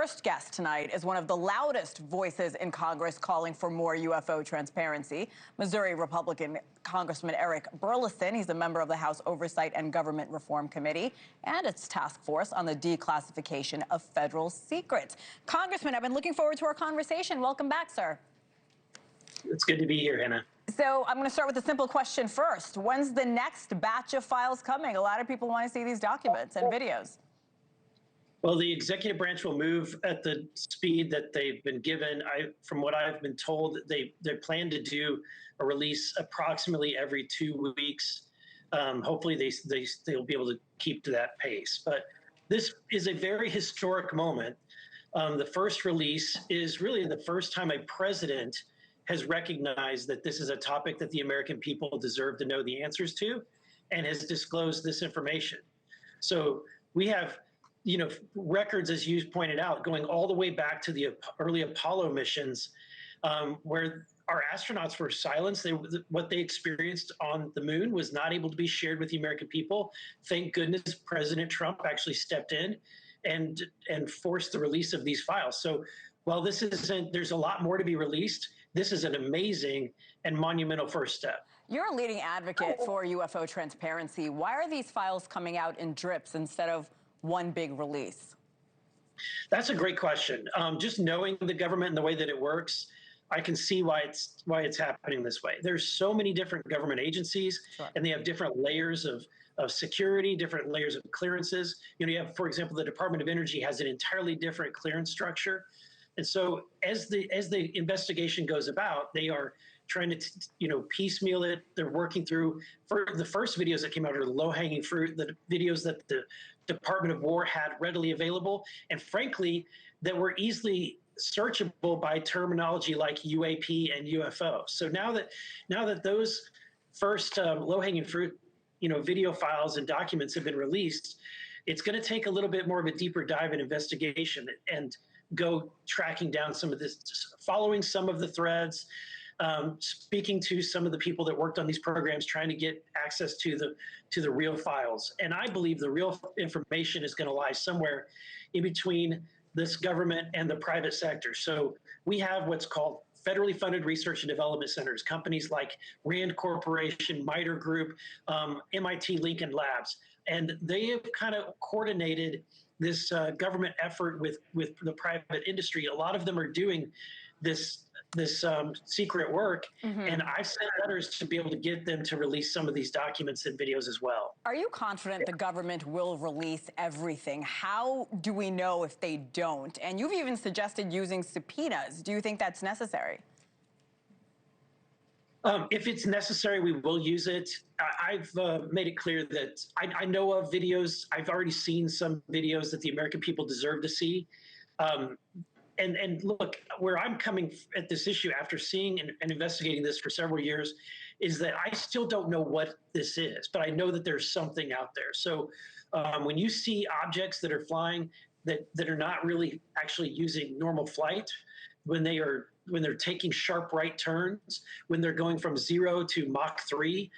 first guest tonight is one of the loudest voices in Congress calling for more UFO transparency. Missouri Republican Congressman Eric Burlison. He's a member of the House Oversight and Government Reform Committee and its task force on the declassification of federal secrets. Congressman, I've been looking forward to our conversation. Welcome back, sir. It's good to be here, Hannah. So I'm going to start with a simple question first. When's the next batch of files coming? A lot of people want to see these documents and videos. Well, the executive branch will move at the speed that they've been given. From what I've been told, they plan to do a release approximately every 2 weeks. Hopefully, they'll be able to keep to that pace. But this is a very historic moment. The first release is really the first time a president has recognized that this is a topic that the American people deserve to know the answers to, and has disclosed this information. So we have, records, as you pointed out, going all the way back to the early Apollo missions, where our astronauts were silenced. What they experienced on the moon was not able to be shared with the American people. Thank goodness President Trump actually stepped in and forced the release of these files. So while there's a lot more to be released, this is an amazing and monumental first step. You're a leading advocate for UFO transparency. Why are these files coming out in drips instead of one big release? That's a great question. Just knowing the government and the way that it works, I can see why it's happening this way. There's so many different government agencies, sure, and they have different layers of security, different layers of clearances. You have, for example, the Department of Energy has an entirely different clearance structure. And so as the investigation goes about, they are trying to, piecemeal it. They're working through, for the first videos that came out are the low-hanging fruit, the videos that the Department of War had readily available, and frankly, that were easily searchable by terminology like UAP and UFO. So now that those first low-hanging fruit, video files and documents have been released, it's going to take a little bit more of a deeper dive and investigation and go tracking down some of this, following some of the threads, speaking to some of the people that worked on these programs, trying to get access to the real files. And I believe the real information is going to lie somewhere in between this government and the private sector. So we have what's called federally funded research and development centers, companies like Rand Corporation, MITRE Group, MIT Lincoln Labs, and they have kind of coordinated this government effort with the private industry. A lot of them are doing this secret work, and I've sent letters to be able to get them to release some of these documents and videos as well. Are you confident the government will release everything? How do we know if they don't? And you've even suggested using subpoenas. Do you think that's necessary? If it's necessary, we will use it. I've made it clear that I know of videos. I've already seen some videos that the American people deserve to see. And look, where I'm coming at this issue after seeing and investigating this for several years is that I still don't know what this is, but I know that there's something out there. So when you see objects that are flying that are not really actually using normal flight, when they're taking sharp right turns, when they're going from 0 to Mach 3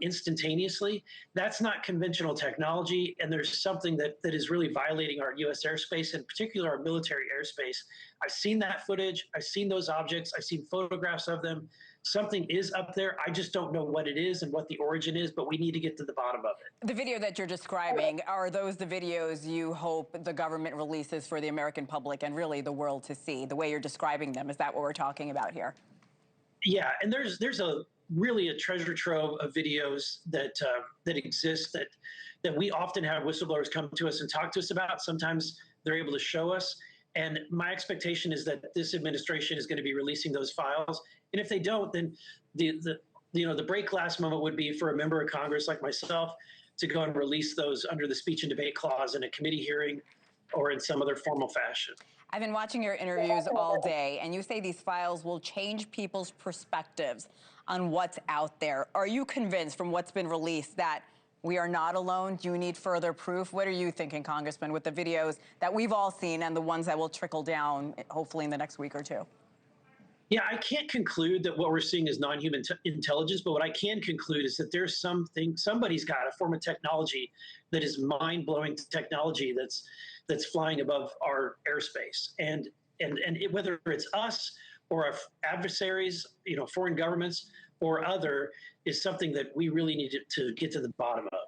instantaneously, that's not conventional technology, and there's something that is really violating our U.S. airspace, in particular our military airspace. I've seen that footage. I've seen those objects. I've seen photographs of them. Something is up there. I just don't know what it is and what the origin is, but we need to get to the bottom of it. The video that you're describing, are those the videos you hope the government releases for the American public and really the world to see? The way you're describing them, is that what we're talking about here? Yeah, and there's really a treasure trove of videos that exist that we often have whistleblowers come to us and talk to us about. Sometimes they're able to show us. And my expectation is that this administration is going to be releasing those files. And if they don't, then the break glass moment would be for a member of Congress like myself to go and release those under the speech and debate clause in a committee hearing or in some other formal fashion. I've been watching your interviews all day, and you say these files will change people's perspectives on what's out there. Are you convinced from what's been released that we are not alone? Do you need further proof? What are you thinking, Congressman, with the videos that we've all seen and the ones that will trickle down, hopefully, in the next week or two? Yeah, I can't conclude that what we're seeing is non-human intelligence, but what I can conclude is that there's somebody's got a form of technology that is mind-blowing technology that's flying above our airspace, and whether it's us or our adversaries, foreign governments or other, is something that we really need to get to the bottom of.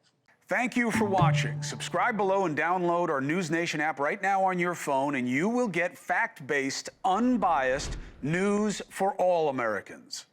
Thank you for watching. Subscribe below and download our NewsNation app right now on your phone, and you will get fact-based, unbiased news for all Americans.